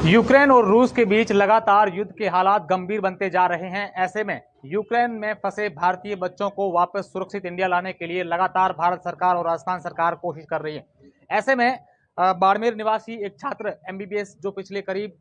Ukraine और रूस के बीच लगातार युद्ध के हालात गंभीर बनते जा रहे हैं। ऐसे में यूक्रेन में फंसे भारतीय बच्चों को वापस सुरक्षित इंडिया लाने के लिए लगातार भारत सरकार और राजस्थान सरकार कोशिश कर रही है। ऐसे में बाड़मेर निवासी एक छात्र एमबीबीएस जो पिछले करीब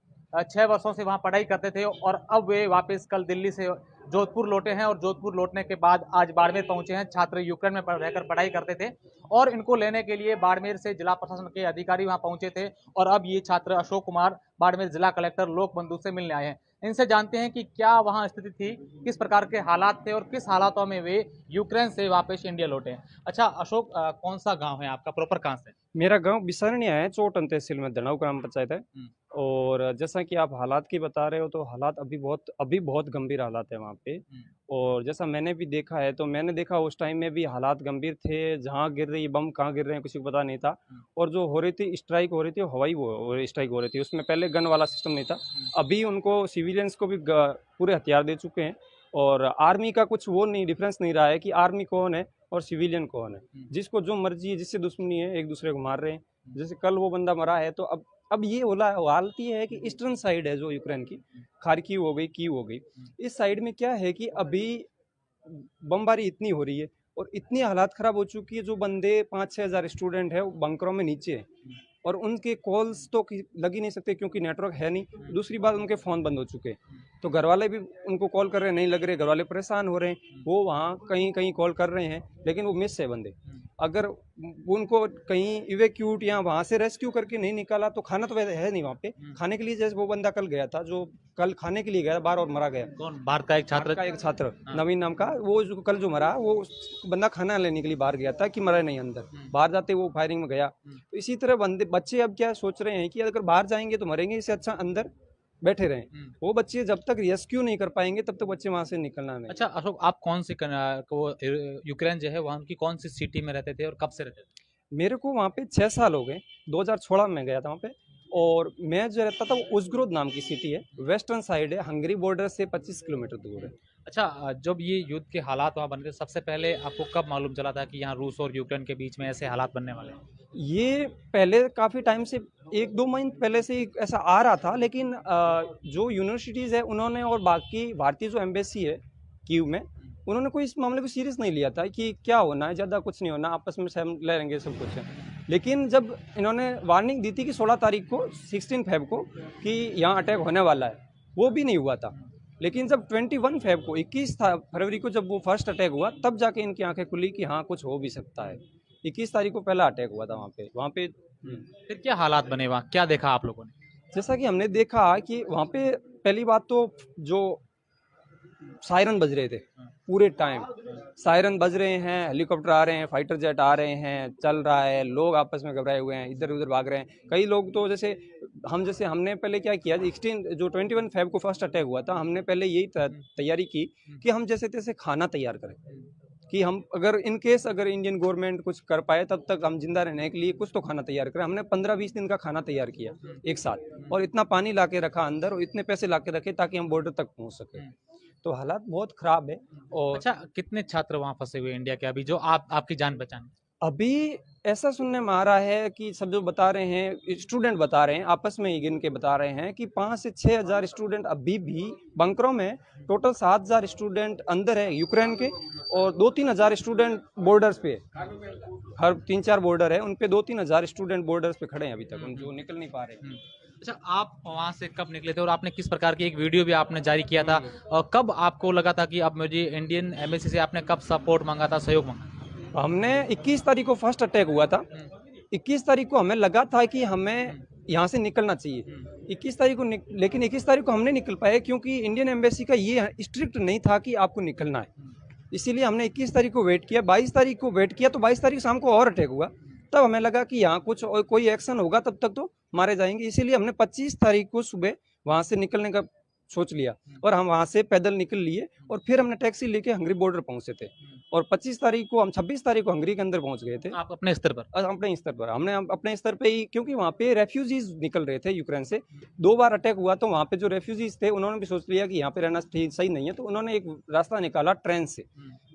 6 वर्षों से वहां पढ़ाई करते थे और अब वे वापस कल दिल्ली से जोधपुर लौटे हैं और जोधपुर लौटने के बाद आज बाड़मेर पहुंचे हैं। छात्र यूक्रेन में रहकर पढ़ाई करते थे और इनको लेने के लिए बाड़मेर से जिला प्रशासन के अधिकारी वहां पहुंचे थे और अब ये छात्र अशोक कुमार बाड़मेर जिला कलेक्टर लोक बंधु से मिलने आए हैं। इनसे जानते हैं कि क्या वहां स्थिति थी, किस प्रकार के हालात थे और किस हालातों में वे यूक्रेन से वापस इंडिया लौटे हैं। अच्छा अशोक, कौन सा गांव है आपका, प्रॉपर कहाँ से? मेरा गांव बिसरनिया है, चोटन तहसील में धनाऊ ग्राम पंचायत है। और जैसा कि आप हालात की बता रहे हो तो हालात अभी बहुत गंभीर हालात है वहाँ पे। और जैसा मैंने भी देखा है तो मैंने देखा उस टाइम में भी हालात गंभीर थे। जहाँ गिर रही बम कहाँ गिर रहे हैं किसी को पता नहीं था। और जो हो रही थी स्ट्राइक हो रही थी, हवाई वो स्ट्राइक हो रही थी, उसमें पहले गन वाला सिस्टम नहीं था। अभी उनको सिविलियंस को भी पूरे हथियार दे चुके हैं और आर्मी का कुछ वो नहीं, डिफरेंस नहीं रहा है कि आर्मी कौन है और सिविलियन कौन है। जिसको जो मर्जी है, जिससे दुश्मनी है, एक दूसरे को मार रहे हैं। जैसे कल वो बंदा मरा है तो अब ये हालत ये है कि ईस्टर्न साइड है जो यूक्रेन की, खार्किव हो गई, कीव हो गई, इस साइड में क्या है कि अभी बमबारी इतनी हो रही है और इतनी हालात खराब हो चुकी है। जो बंदे 5-6 हज़ार स्टूडेंट है वो बंकरों में नीचे है और उनके कॉल्स तो लग ही नहीं सकते क्योंकि नेटवर्क है नहीं। दूसरी बात, उनके फ़ोन बंद हो चुके हैं तो घर वाले भी उनको कॉल कर रहे हैं, नहीं लग रहे, घर वाले परेशान हो रहे हैं। वो वहाँ कहीं कहीं कॉल कर रहे हैं लेकिन वो मिस है बंदे। अगर उनको कहीं इवेक्यूट या वहाँ से रेस्क्यू करके नहीं निकाला तो खाना तो वैसे है नहीं वहाँ पे खाने के लिए। जैसे वो बंदा कल गया था, जो कल खाने के लिए गया बाहर और मरा गया। कौन? भारत का एक छात्र नवीन नाम का, वो जो कल जो मरा, वो बंदा खाना लेने के लिए बाहर गया था कि मरा नहीं अंदर, बाहर जाते वो फायरिंग में गया। तो इसी तरह बच्चे अब क्या सोच रहे हैं कि अगर बाहर जाएंगे तो मरेंगे, इससे अच्छा अंदर बैठे रहें। वो बच्चे जब तक रेस्क्यू नहीं कर पाएंगे तब तक बच्चे वहां से निकलना नहीं। अच्छा अशोक, आप कौन सी यूक्रेन जो है वहाँ की कौन सी सिटी में रहते थे और कब से रहते थे? मेरे को वहाँ पे 6 साल हो गए, 2016 में गया था वहाँ पे। और मैं जो रहता था वो उज़ग्रोद नाम की सिटी है, वेस्टर्न साइड है, हंगरी बॉर्डर से 25 किलोमीटर दूर है। अच्छा, जब ये युद्ध के हालात वहाँ बन रहे सबसे पहले आपको कब मालूम चला था कि यहाँ रूस और यूक्रेन के बीच में ऐसे हालात बनने वाले हैं? ये पहले काफ़ी टाइम से, 1-2 महीने पहले से ही ऐसा आ रहा था, लेकिन जो यूनिवर्सिटीज़ है उन्होंने और बाकी भारतीय जो एम्बेसी है कीव में, उन्होंने कोई इस मामले को सीरियस नहीं लिया था कि क्या होना है, ज़्यादा कुछ नहीं होना, आपस में हम ले लेंगे सब कुछ है। लेकिन जब इन्होंने वार्निंग दी थी कि 16 तारीख को, 16 फेब को, कि यहाँ अटैक होने वाला है, वो भी नहीं हुआ था। लेकिन जब 21 फेब को, 21 फरवरी को जब वो फर्स्ट अटैक हुआ, तब जाके इनकी आंखें खुली कि हाँ कुछ हो भी सकता है। 21 तारीख को पहला अटैक हुआ था वहाँ पे। फिर क्या हालात बने वहाँ, क्या देखा आप लोगों ने? जैसा कि हमने देखा कि वहाँ पे पहली बात तो जो सायरन बज रहे थे पूरे टाइम, सायरन बज रहे हैं, हेलीकॉप्टर आ रहे हैं, फाइटर जेट आ रहे हैं, चल रहा है, लोग आपस में घबराए हुए हैं, इधर उधर भाग रहे हैं। कई लोग तो जैसे हमने पहले क्या किया, 21 फेब को फर्स्ट अटैक हुआ था, हमने पहले यही तैयारी की कि हम जैसे तैसे खाना तैयार करें कि हम अगर इन केस अगर इंडियन गवर्नमेंट कुछ कर पाए तब तक हम जिंदा रहने के लिए कुछ तो खाना तैयार करें। हमने 15-20 दिन का खाना तैयार किया एक साथ, और इतना पानी ला के रखा अंदर और इतने पैसे ला के रखे ताकि हम बॉर्डर तक पहुंच सके। तो हालात बहुत खराब है। और अच्छा, कितने छात्र वहाँ फंसे हुए इंडिया के अभी, जो आपकी जान पहचान? अभी ऐसा सुनने में आ रहा है कि सब जो बता रहे हैं, स्टूडेंट बता रहे हैं, आपस में ही गिन के बता रहे हैं कि 5 से 6 हज़ार स्टूडेंट अभी भी बंकरों में। टोटल 7 हज़ार स्टूडेंट अंदर है यूक्रेन के और 2-3 हज़ार स्टूडेंट बॉर्डर्स पे, हर 3-4 बॉर्डर है उन पे 2-3 हज़ार स्टूडेंट बॉर्डर्स पे खड़े हैं अभी तक, जो निकल नहीं पा रहे। अच्छा, आप वहाँ से कब निकले थे और आपने किस प्रकार की एक वीडियो भी आपने जारी किया था और कब आपको लगा था कि अब मुझे इंडियन एम्बेसी से आपने कब सपोर्ट मांगा था, सहयोग मांगा? हमने 21 तारीख को फर्स्ट अटैक हुआ था। 21 तारीख को हमें लगा था कि हमें यहाँ से निकलना चाहिए 21 तारीख को, लेकिन 21 तारीख को हम नहीं निकल पाए क्योंकि इंडियन एम्बेसी का ये स्ट्रिक्ट नहीं था कि आपको निकलना है। इसीलिए हमने 21 तारीख को वेट किया, 22 तारीख को वेट किया, तो 22 तारीख शाम को और अटैक हुआ। तब हमें लगा कि यहाँ कुछ और कोई एक्शन होगा, तब तक तो मारे जाएंगे। इसीलिए हमने 25 तारीख को सुबह वहाँ से निकलने का सोच लिया और हम वहाँ से पैदल निकल लिए और फिर हमने टैक्सी लेके हंगरी बॉर्डर पहुँचे थे। और 26 तारीख को, हम 26 तारीख को हंगरी के अंदर पहुँच गए थे। आप अपने स्तर पर? अपने स्तर पर हमने अपने स्तर पे ही, क्योंकि वहाँ पे रेफ्यूजीज निकल रहे थे यूक्रेन से। 2 बार अटैक हुआ तो वहाँ पे जो रेफ्यूजीज थे उन्होंने भी सोच लिया कि यहाँ पे रहना सही नहीं है, तो उन्होंने एक रास्ता निकाला ट्रेन से।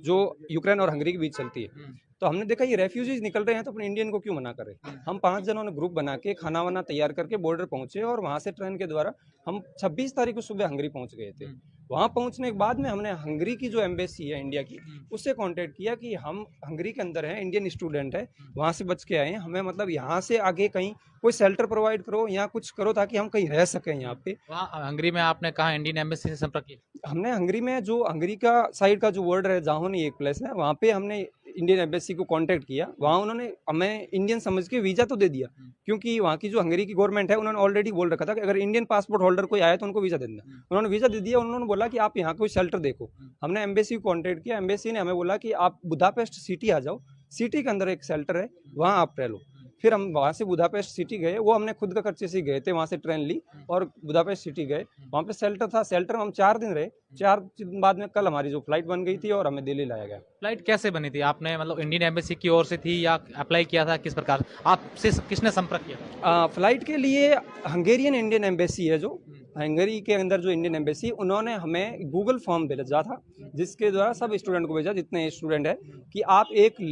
जो यूक्रेन और हंगरी के बीच चलती है। तो हमने देखा ये रेफ्यूजीज निकल रहे हैं तो अपने इंडियन को क्यों मना करें। हम 5 जनों ने ग्रुप बना के खाना वाना तैयार करके बॉर्डर पहुंचे और वहां से ट्रेन के द्वारा हम 26 तारीख को सुबह हंगरी पहुंच गए थे। वहां पहुंचने के बाद में हमने हंगरी की जो एम्बेसी है इंडिया की, उससे कांटेक्ट किया कि हम हंगरी के अंदर हैं, इंडियन स्टूडेंट है, वहां से बच के आए हैं, हमें मतलब यहाँ से आगे कहीं कोई शेल्टर प्रोवाइड करो या कुछ करो ताकि हम कहीं रह सकें यहाँ पे। वहाँ हंगरी में आपने कहा इंडियन एम्बेसी से संपर्क किया? हमने हंगरी में जो हंगरी का साइड का जो बॉर्डर है जाहोनी एक प्लेस है, वहाँ पे हमने इंडियन एम्बेसी को कांटेक्ट किया। वहाँ उन्होंने हमें इंडियन समझ के वीजा तो दे दिया, क्योंकि वहाँ की जो हंगरी की गवर्नमेंट है उन्होंने ऑलरेडी बोल रखा था कि अगर इंडियन पासपोर्ट होल्डर कोई आए तो उनको वीजा दे देना। उन्होंने वीजा दे दिया। उन्होंने बोला कि आप यहाँ कोई शेल्टर देखो। हमने एम्बेसी को कांटेक्ट किया। एम्बेसी ने हमें बोला कि आप बुदापेस्ट सिटी आ जाओ, सिटी के अंदर एक शेल्टर है, वहाँ आप रह लो। फिर हम वहाँ से बुदापेस्ट सिटी गए, वो हमने खुद का खर्चे से गए थे, वहाँ से ट्रेन ली और बुदापेस्ट सिटी गए। वहाँ पे शेल्टर था, शेल्टर में हम 4 दिन रहे। 4 दिन बाद में कल हमारी जो फ्लाइट बन गई थी और हमें दिल्ली लाया गया। फ्लाइट कैसे बनी थी? आपने मतलब इंडियन एम्बेसी की ओर से थी या अप्लाई किया था, किस प्रकार आपसे किसने संपर्क किया? फ्लाइट के लिए हंगेरियन इंडियन एम्बेसी है, जो हंगरी के अंदर जो इंडियन एम्बेसी, उन्होंने हमें गूगल फॉर्म भेजा था जिसके द्वारा सब स्टूडेंट को भेजा, जितने स्टूडेंट है, कि आप एक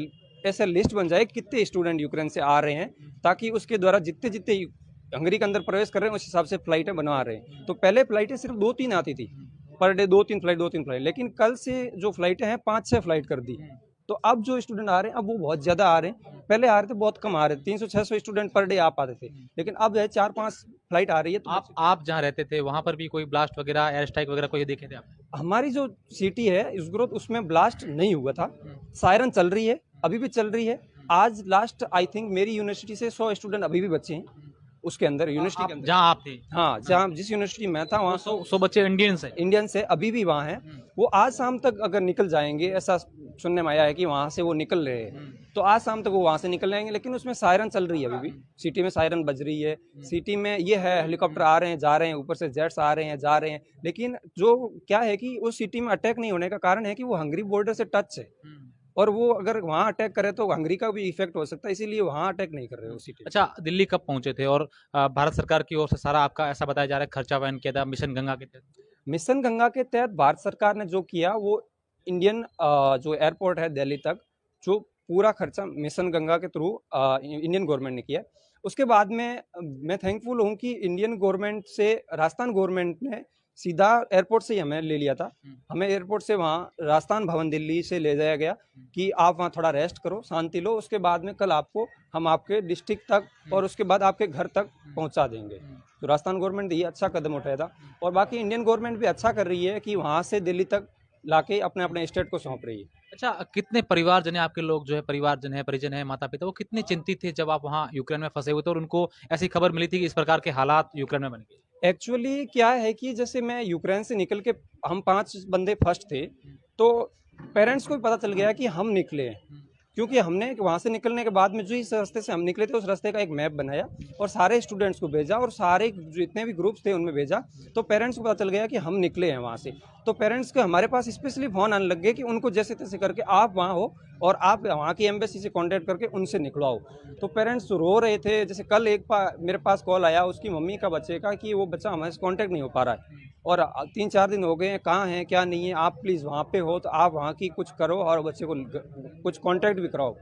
ऐसे लिस्ट बन जाए कितने स्टूडेंट यूक्रेन से आ रहे हैं, ताकि उसके द्वारा जितने जितने हंगरी के अंदर प्रवेश कर रहे हैं उस हिसाब से फ्लाइटें बनवा रहे हैं। तो पहले फ्लाइटें सिर्फ 2-3 आती थी पर डे, 2-3 फ्लाइट, लेकिन कल से जो फ्लाइटें हैं 5-6 फ्लाइट कर दी। तो अब जो स्टूडेंट आ रहे हैं अब वो बहुत ज़्यादा आ रहे हैं। पहले आ रहे थे बहुत कम आ रहे थे, 300-600 स्टूडेंट पर डे आ पाते थे, लेकिन अब है 4-5 फ्लाइट आ रही है। तो आप जहाँ रहते थे वहाँ पर भी कोई ब्लास्ट वगैरह, एयर स्ट्राइक वगैरह कोई देखे थे आप? हमारी जो सिटी है इस ग्रोथ, उसमें ब्लास्ट नहीं हुआ था। सायरन चल रही है, अभी भी चल रही है। आज लास्ट आई थिंक मेरी यूनिवर्सिटी से 100 स्टूडेंट अभी भी बचे हैं उसके अंदर, यूनिवर्सिटी के अंदर जहाँ आप थे? हाँ, जहाँ जिस यूनिवर्सिटी में था वहाँ 100 बच्चे इंडियन से अभी भी वहाँ हैं। वो आज शाम तक अगर निकल जाएंगे, ऐसा सुनने में आया है कि वहाँ से वो निकल रहे हैं, तो आज शाम तक वो वहाँ से निकल जाएंगे। लेकिन उसमें सायरन चल रही है, अभी भी सिटी में सायरन बज रही है। सिटी में ये है, हेलीकॉप्टर आ रहे हैं जा रहे हैं, ऊपर से जेट्स आ रहे हैं जा रहे हैं। लेकिन जो क्या है कि उस सिटी में अटैक नहीं होने का कारण है कि वो हंगरी बॉर्डर से टच है, और वो अगर वहाँ अटैक करे तो हंगरी का भी इफेक्ट हो सकता है, इसीलिए वहाँ अटैक नहीं कर रहे हो सिटी। अच्छा, दिल्ली कब पहुंचे थे? और भारत सरकार की ओर से सारा आपका ऐसा बताया जा रहा है खर्चा वहन किया था मिशन गंगा के तहत? मिशन गंगा के तहत भारत सरकार ने जो किया वो इंडियन जो एयरपोर्ट है दिल्ली तक, जो पूरा खर्चा मिशन गंगा के थ्रू इंडियन गवर्नमेंट ने किया। उसके बाद में मैं थैंकफुल हूँ कि इंडियन गवर्नमेंट से राजस्थान गवर्नमेंट ने सीधा एयरपोर्ट से ही हमें ले लिया था। हमें एयरपोर्ट से वहाँ राजस्थान भवन दिल्ली से ले जाया गया कि आप वहाँ थोड़ा रेस्ट करो, शांति लो, उसके बाद में कल आपको हम आपके डिस्ट्रिक्ट तक और उसके बाद आपके घर तक पहुँचा देंगे। तो राजस्थान गवर्नमेंट ये अच्छा कदम उठाया था, और बाकी इंडियन गवर्नमेंट भी अच्छा कर रही है कि वहाँ से दिल्ली तक लाके अपने अपने स्टेट को सौंप रही है। अच्छा, कितने परिवारजन है आपके लोग, जो है परिवारजन है, परिजन है, माता पिता, वो कितने चिंतित थे जब आप वहाँ यूक्रेन में फंसे हुए थे और उनको ऐसी खबर मिली थी कि इस प्रकार के हालात यूक्रेन में बन गए? एक्चुअली क्या है कि जैसे मैं यूक्रेन से निकल के, हम 5 बंदे फर्स्ट थे, तो पेरेंट्स को भी पता चल गया कि हम निकले हैं, क्योंकि हमने वहाँ से निकलने के बाद में जो इस रास्ते से हम निकले थे उस रास्ते का एक मैप बनाया और सारे स्टूडेंट्स को भेजा और सारे जितने भी ग्रुप्स थे उनमें भेजा। तो पेरेंट्स को पता चल गया कि हम निकले हैं वहाँ से। तो पेरेंट्स के हमारे पास स्पेशली फ़ोन आने लग गए कि उनको जैसे तैसे करके आप वहाँ हो और आप वहाँ की एम्बेसी से कांटेक्ट करके उनसे निकलवाओ। तो पेरेंट्स रो रहे थे। जैसे कल मेरे पास कॉल आया उसकी मम्मी का बच्चे का कि वो बच्चा हमारे से कांटेक्ट नहीं हो पा रहा है और 3-4 दिन हो गए हैं, कहाँ हैं क्या नहीं है, आप प्लीज़ वहाँ पे हो तो आप वहाँ की कुछ करो और बच्चे को कुछ कांटेक्ट भी कराओ।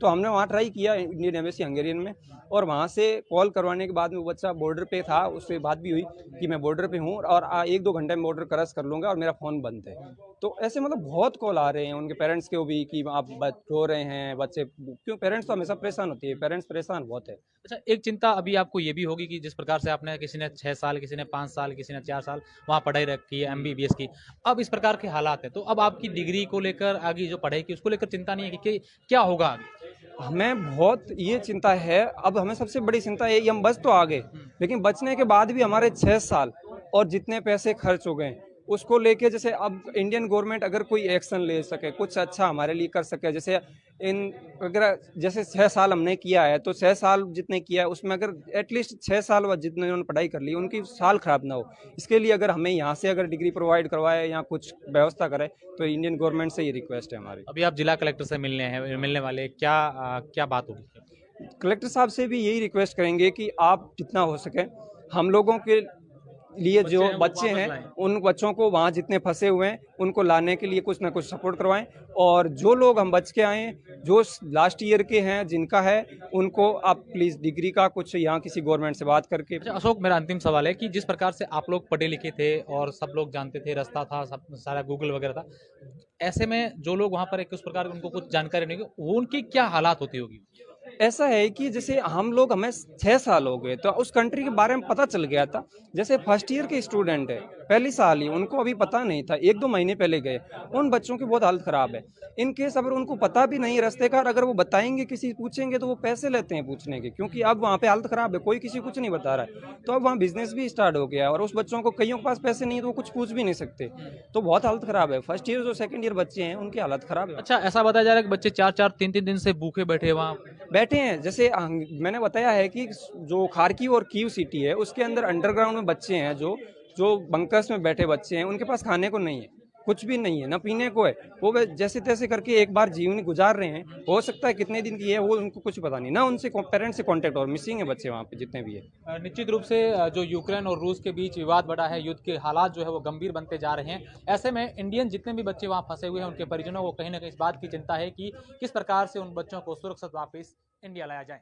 तो हमने वहाँ ट्राई किया इंडियन एम्बेसी हंगेरियन में, और वहाँ से कॉल करवाने के बाद में वो बच्चा बॉर्डर पे था, उससे बात भी हुई कि मैं बॉर्डर पे हूँ और 1-2 घंटे में बॉर्डर क्रॉस कर लूँगा और मेरा फ़ोन बंद है। तो ऐसे मतलब बहुत कॉल आ रहे हैं उनके पेरेंट्स के भी कि आप रो रहे हैं बच्चे, क्यों पेरेंट्स तो हमेशा परेशान होती है, पेरेंट्स परेशान बहुत है। अच्छा, एक चिंता अभी आपको ये भी होगी कि जिस प्रकार से आपने, किसी ने 6 साल, किसी ने 5 साल, किसी ने 4 साल वहाँ पढ़ाई रखी है MBBS की, अब इस प्रकार के हालात हैं, तो अब आपकी डिग्री को लेकर, आगे जो पढ़ाई की उसको लेकर चिंता नहीं है कि क्या होगा आगे? हमें बहुत ये चिंता है। अब हमें सबसे बड़ी चिंता है, ये हम बच तो आ गए, लेकिन बचने के बाद भी हमारे 6 साल और जितने पैसे खर्च हो गए उसको लेके, जैसे अब इंडियन गवर्नमेंट अगर कोई एक्शन ले सके, कुछ अच्छा हमारे लिए कर सके, जैसे अगर जैसे 6 साल हमने किया है तो 6 साल जितने किया है उसमें अगर एटलीस्ट 6 साल बाद जितने उन्होंने पढ़ाई कर ली उनकी साल खराब ना हो, इसके लिए अगर हमें यहाँ से अगर डिग्री प्रोवाइड करवाए या कुछ व्यवस्था करे तो इंडियन गवर्नमेंट से ये रिक्वेस्ट है हमारी। अभी आप जिला कलेक्टर से मिलने वाले, क्या बात होगी? कलेक्टर साहब से भी यही रिक्वेस्ट करेंगे कि आप जितना हो सके हम लोगों के लिए जो हैं वो बच्चे वापस हैं लाएं। उन बच्चों को वहाँ जितने फंसे हुए हैं उनको लाने के लिए कुछ ना कुछ सपोर्ट करवाएं, और जो लोग हम बच के आए हैं जो लास्ट ईयर के हैं जिनका है उनको आप प्लीज़ डिग्री का कुछ यहाँ किसी गवर्नमेंट से बात करके। अच्छा अशोक, मेरा अंतिम सवाल है कि जिस प्रकार से आप लोग पढ़े लिखे थे और सब लोग जानते थे, रास्ता था, सब सारा गूगल वगैरह था, ऐसे में जो लोग वहाँ पर एक उस प्रकार उनको कुछ जानकारी नहीं होगी, वो उनकी क्या हालात होती होगी? ऐसा है कि जैसे हम लोग हमें 6 साल हो गए तो उस कंट्री के बारे में पता चल गया था। जैसे फर्स्ट ईयर के स्टूडेंट है पहली साल ही, उनको अभी पता नहीं था, 1-2 महीने पहले गए, उन बच्चों की बहुत हालत खराब है। इन केस अगर उनको पता भी नहीं रास्ते का, और अगर वो बताएंगे किसी पूछेंगे तो वो पैसे लेते हैं पूछने के, क्योंकि अब वहाँ पे हालत खराब है, कोई किसी को कुछ नहीं बता रहा है। तो अब वहाँ बिजनेस भी स्टार्ट हो गया है, और उस बच्चों को कईयों के पास पैसे नहीं है तो वो कुछ पूछ भी नहीं सकते। तो बहुत हालत खराब है, फर्स्ट ईयर जो सेकंड ईयर बच्चे हैं उनकी हालत खराब है। अच्छा, ऐसा बताया जा रहा है कि बच्चे 4-4, 3-3 दिन से भूखे बैठे हैं वहाँ। बैठे हैं। जैसे मैंने बताया है कि जो खार्किव और कीव सिटी है उसके अंदर अंडरग्राउंड में बच्चे हैं, जो जो बंकर्स में बैठे बच्चे हैं, उनके पास खाने को नहीं है, कुछ भी नहीं है, ना पीने को है। वो जैसे तैसे करके एक बार जीवन गुजार रहे हैं, हो सकता है कितने दिन की है वो उनको कुछ पता नहीं, ना उनसे पेरेंट्स से कांटेक्ट, और मिसिंग है बच्चे वहाँ पे जितने भी है। निश्चित रूप से जो यूक्रेन और रूस के बीच विवाद बढ़ा है, युद्ध के हालात जो है वो गंभीर बनते जा रहे हैं। ऐसे में इंडियन जितने भी बच्चे वहाँ फंसे हुए हैं, उनके परिजनों को कहीं ना कहीं इस बात की चिंता है कि किस प्रकार से उन बच्चों को सुरक्षित वापस इंडिया लाया जाए।